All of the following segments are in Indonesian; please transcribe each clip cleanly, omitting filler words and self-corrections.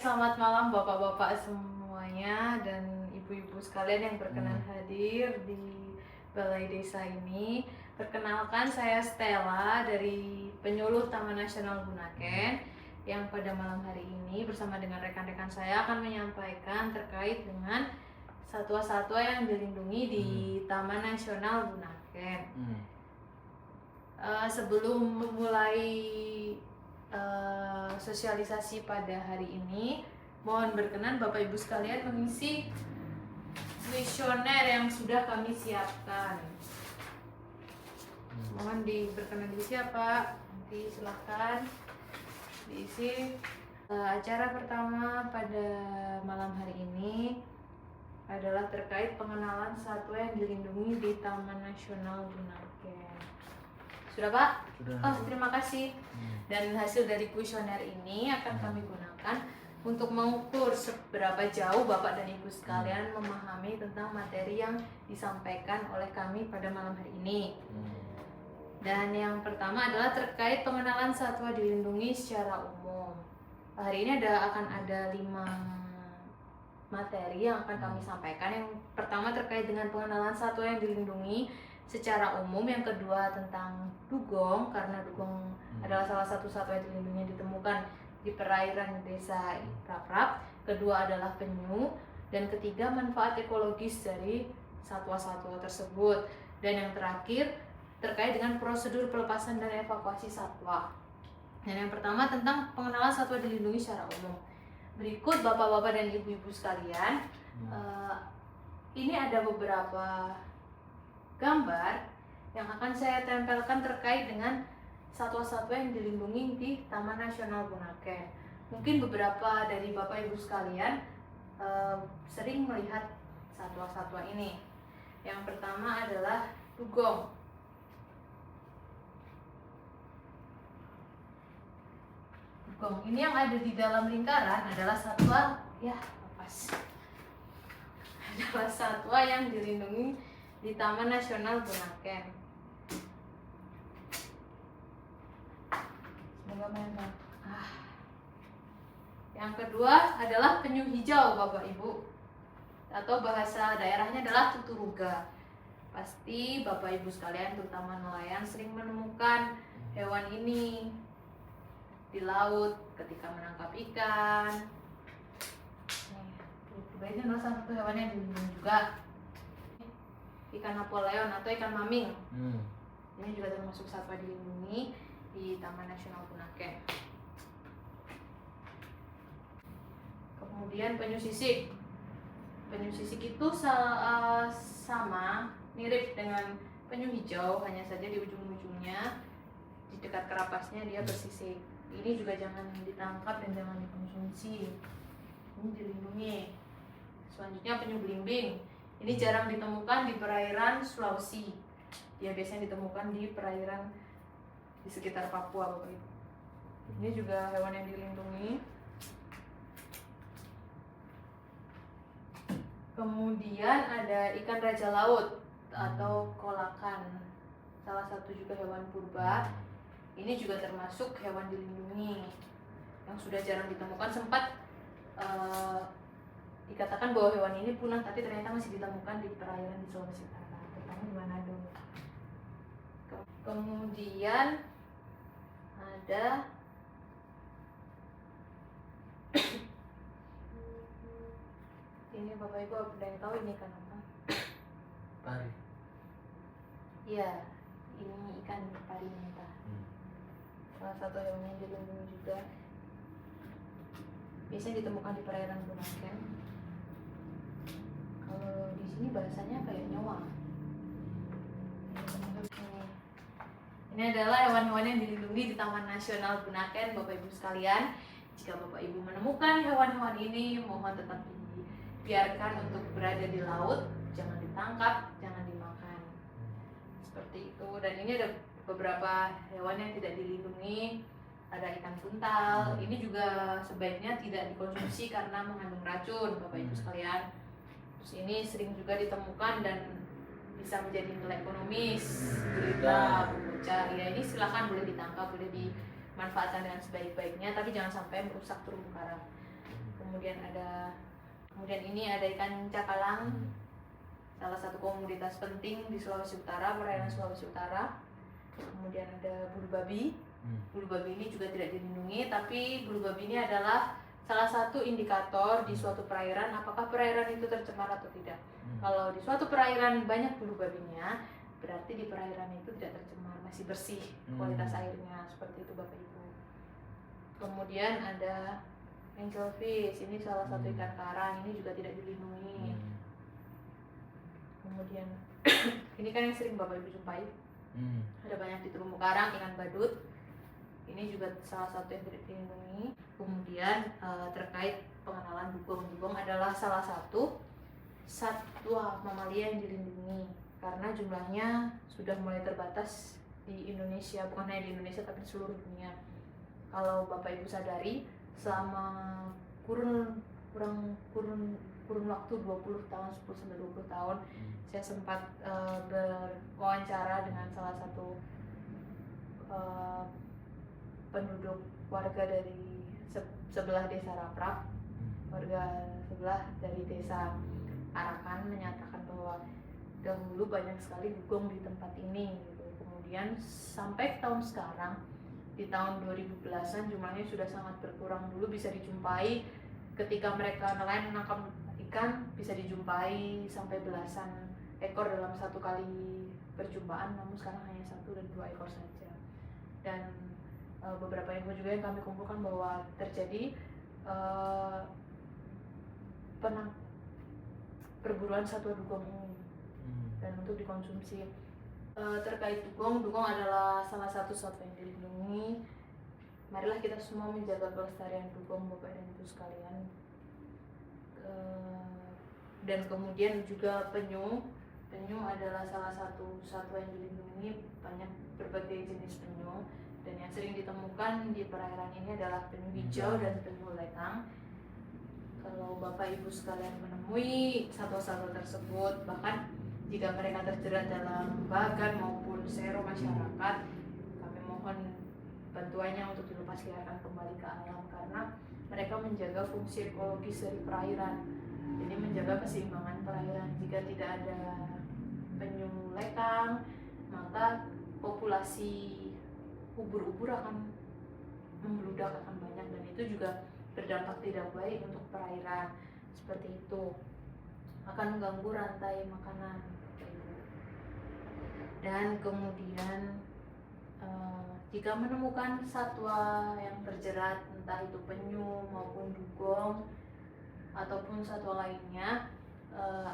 Selamat malam bapak-bapak semuanya dan ibu-ibu sekalian yang berkenan hadir di Balai Desa ini. Perkenalkan, saya Stella dari Penyuluh Taman Nasional Bunaken yang pada malam hari ini bersama dengan rekan-rekan saya akan menyampaikan terkait dengan satwa-satwa yang dilindungi di Taman Nasional Bunaken. Sebelum memulai sosialisasi pada hari ini, mohon berkenan Bapak Ibu sekalian mengisi kuesioner yang sudah kami siapkan. Mohon berkenan diisi ya Pak. Nanti silahkan diisi. Acara pertama pada malam hari ini adalah terkait pengenalan satwa yang dilindungi di Taman Nasional Bunaken. Sudah Pak? Sudah. Oh, terima kasih. Dan hasil dari kuesioner ini akan kami gunakan untuk mengukur seberapa jauh Bapak dan Ibu sekalian memahami tentang materi yang disampaikan oleh kami pada malam hari ini. Dan yang pertama adalah terkait pengenalan satwa dilindungi secara umum. Hari ini akan ada 5 materi yang akan kami sampaikan. Yang pertama terkait dengan pengenalan satwa yang dilindungi secara umum, yang kedua tentang dugong, karena dugong adalah salah satu satwa yang dilindungi yang ditemukan di perairan desa Praprap. Kedua adalah penyu, dan ketiga manfaat ekologis dari satwa-satwa tersebut. Dan yang terakhir terkait dengan prosedur pelepasan dan evakuasi satwa. Dan yang pertama tentang pengenalan satwa dilindungi secara umum. Berikut bapak-bapak dan ibu-ibu sekalian, ini ada beberapa gambar yang akan saya tempelkan terkait dengan satwa-satwa yang dilindungi di Taman Nasional Bunaken. Mungkin beberapa dari Bapak Ibu sekalian sering melihat satwa-satwa ini. Yang pertama adalah dugong. Dugong ini yang ada di dalam lingkaran adalah satwa adalah satwa yang dilindungi di Taman Nasional Bunaken. Semoga menang. Yang kedua adalah penyu hijau Bapak Ibu, atau bahasa daerahnya adalah tuturuga. Pasti Bapak Ibu sekalian terutama nelayan sering menemukan hewan ini di laut ketika menangkap ikan. Ini adalah salah satu hewan yang dilindungi juga. Ikan Napoleon atau ikan maming. Ini juga termasuk satwa dilindungi di Taman Nasional Bunaken. Kemudian penyu sisik. Penyu sisik itu sama mirip dengan penyu hijau, hanya saja di ujung-ujungnya di dekat kerapasnya dia bersisik. Ini juga jangan ditangkap dan jangan dikonsumsi. Ini dilindungi. Selanjutnya penyu belimbing. Ini jarang ditemukan di perairan Sulawesi. Dia biasanya ditemukan di perairan di sekitar Papua, Bapak Ibu. Ini juga hewan yang dilindungi. Kemudian ada ikan raja laut atau kolakan. Salah satu juga hewan purba. Ini juga termasuk hewan dilindungi yang sudah jarang ditemukan. Sempat dikatakan bahwa hewan ini punah, tapi ternyata masih ditemukan di perairan di Sulawesi Utara, terutama di Manado. Kemudian ada ini Bapak Ibu ada yang tahu ini ikan apa? Pari. Iya, ini ikan pari mentah. Salah satu hewan yang dilindungi juga. Biasanya ditemukan di perairan Bunaken. Kalau di sini bahasanya kayak nyawa. Ini adalah hewan-hewan yang dilindungi di Taman Nasional Bunaken, Bapak Ibu sekalian. Jika Bapak Ibu menemukan hewan-hewan ini, mohon tetap dibiarkan untuk berada di laut, jangan ditangkap, jangan dimakan. Seperti itu. Dan ini ada beberapa hewan yang tidak dilindungi. Ada ikan buntal. Ini juga sebaiknya tidak dikonsumsi karena mengandung racun, Bapak Ibu sekalian. Terus ini sering juga ditemukan dan bisa menjadi nilai ekonomis, gurita, bocah. Ya ini silakan boleh ditangkap, boleh dimanfaatkan dengan sebaik-baiknya, tapi jangan sampai merusak terumbu karang. Kemudian ini ada ikan cakalang, Hmm. salah satu komoditas penting di Sulawesi Utara, perairan Sulawesi Utara. Kemudian ada bulu babi. Bulu babi ini juga tidak dilindungi, tapi bulu babi ini adalah salah satu indikator di suatu perairan apakah perairan itu tercemar atau tidak. Kalau di suatu perairan banyak bulu babinya, berarti di perairan itu tidak tercemar, masih bersih kualitas airnya, seperti itu Bapak Ibu. Kemudian ada angelfish, ini salah satu ikan karang, ini juga tidak dilindungi. Kemudian ini kan yang sering Bapak Ibu jumpai, ada banyak di terumbu karang, ikan badut, ini juga salah satu yang tidak dilindungi. Kemudian terkait pengenalan dugong, dugong adalah salah satu satwa mamalia yang dilindungi karena jumlahnya sudah mulai terbatas di Indonesia, bukan hanya di Indonesia tapi di seluruh dunia. Kalau Bapak Ibu sadari, selama kurun waktu 20 tahun, 10 sampai 20 tahun, saya sempat berwawancara dengan salah satu penduduk warga dari sebelah desa Raprak, warga sebelah dari desa Arakan, menyatakan bahwa dahulu banyak sekali dugong di tempat ini gitu. Kemudian sampai tahun sekarang, di tahun 2010-an jumlahnya sudah sangat berkurang. Dulu bisa dijumpai ketika mereka nelayan menangkap ikan, bisa dijumpai sampai belasan ekor dalam satu kali perjumpaan, namun sekarang hanya 1 dan 2 ekor saja. Dan beberapa info juga yang kami kumpulkan bahwa terjadi perburuan satwa dugong ini dan untuk dikonsumsi. Terkait dugong, dugong adalah salah satu satwa yang dilindungi. Marilah kita semua menjaga kelestarian dugong Bapak dan Ibu sekalian. Dan kemudian juga penyu. Penyu adalah salah satu satwa yang dilindungi, banyak berbagai jenis penyu. Dan yang sering ditemukan di perairan ini adalah penyu hijau dan penyu lekang. Kalau Bapak Ibu sekalian menemui satwa-satwa tersebut, bahkan jika mereka terjerat dalam bagan maupun sero masyarakat, kami mohon bantuannya untuk dilepas liarkan kembali ke alam karena mereka menjaga fungsi ekologis dari perairan. Jadi menjaga keseimbangan perairan. Jika tidak ada penyu lekang, maka populasi ubur-ubur akan membludak, akan banyak, dan itu juga berdampak tidak baik untuk perairan. Seperti itu akan mengganggu rantai makanan. Dan kemudian jika menemukan satwa yang terjerat, entah itu penyu maupun dugong ataupun satwa lainnya,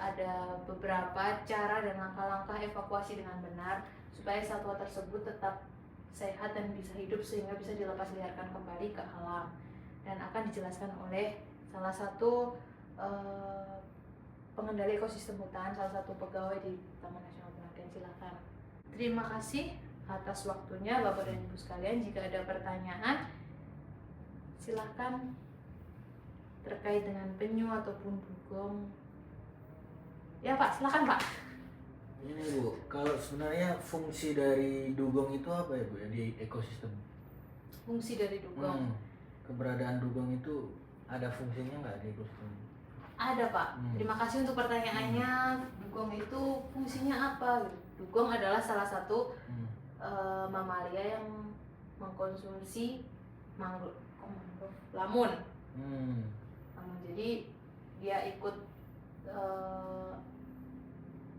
ada beberapa cara dan langkah-langkah evakuasi dengan benar supaya satwa tersebut tetap sehat dan bisa hidup sehingga bisa dilepas liarkan kembali ke alam, dan akan dijelaskan oleh salah satu pengendali ekosistem hutan, salah satu pegawai di Taman Nasional Bunaken. Silakan. Terima kasih atas waktunya Bapak dan Ibu sekalian. Jika ada pertanyaan, silakan terkait dengan penyu ataupun dugong. Ya Pak, silakan Pak. Ini Bu, kalau sebenarnya fungsi dari dugong itu apa ya Bu ya di ekosistem? Fungsi dari dugong. Keberadaan dugong itu ada fungsinya nggak di ekosistem? Ada Pak. Terima kasih untuk pertanyaannya. Dugong itu fungsinya apa? Dugong adalah salah satu mamalia yang mengkonsumsi mangrove, lamun. Jadi dia ikut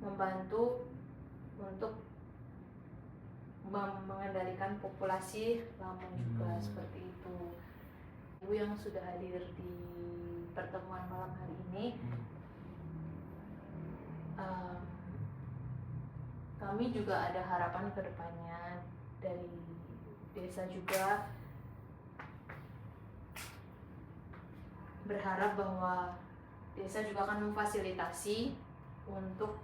membantu untuk mengendalikan populasi lamun juga, seperti itu. Ibu yang sudah hadir di pertemuan malam hari ini, kami juga ada harapan ke depannya dari desa juga, berharap bahwa desa juga akan memfasilitasi untuk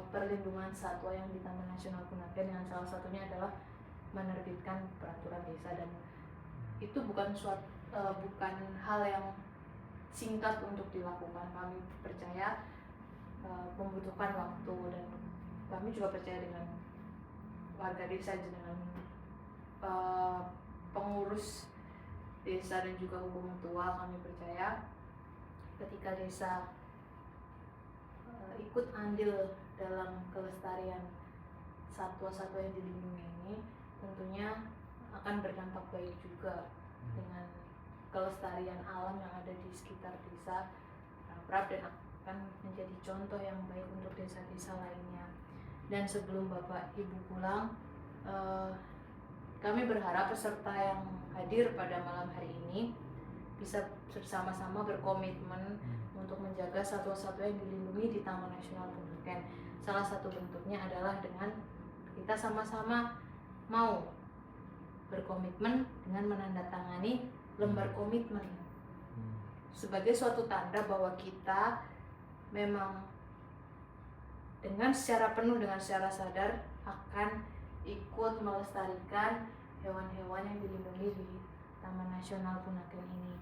perlindungan satwa yang di Taman Nasional Bunaken, yang salah satunya adalah menerbitkan peraturan desa. Dan itu bukan hal yang singkat untuk dilakukan. Kami percaya membutuhkan waktu, dan kami juga percaya dengan warga desa, dengan pengurus desa dan juga hukum tua. Kami percaya ketika desa ikut andil dalam kelestarian satwa-satwa yang dilindungi ini, tentunya akan berdampak baik juga dengan kelestarian alam yang ada di sekitar desa Prap dan akan menjadi contoh yang baik untuk desa-desa lainnya. Dan sebelum Bapak Ibu pulang, kami berharap peserta yang hadir pada malam hari ini bisa bersama-sama berkomitmen untuk menjaga satwa-satwa yang dilindungi di Taman Nasional Bunaken. Salah satu bentuknya adalah dengan kita sama-sama mau berkomitmen dengan menandatangani lembar komitmen sebagai suatu tanda bahwa kita memang dengan secara penuh, dengan secara sadar akan ikut melestarikan hewan-hewan yang dilindungi di Taman Nasional Bunaken ini.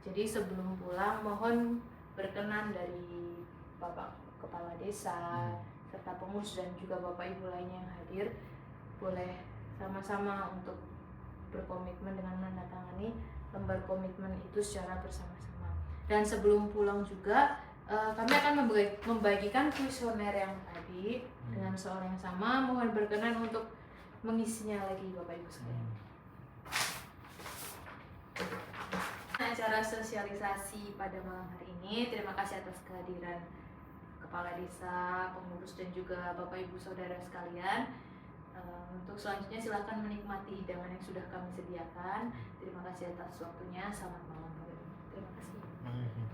Jadi sebelum pulang mohon berkenan dari Bapak Kepala Desa serta pengurus dan juga Bapak Ibu lainnya yang hadir, boleh sama-sama untuk berkomitmen dengan menandatangani lembar komitmen itu secara bersama-sama. Dan sebelum pulang juga kami akan membagikan kuesioner yang tadi dengan soal yang sama. Mohon berkenan untuk mengisinya lagi Bapak Ibu sekalian. Acara sosialisasi pada malam hari ini, terima kasih atas kehadiran Kepala Desa, pengurus dan juga Bapak Ibu Saudara sekalian. Untuk selanjutnya silakan menikmati hidangan yang sudah kami sediakan. Terima kasih atas waktunya. Selamat malam Bapak Ibu. Terima kasih.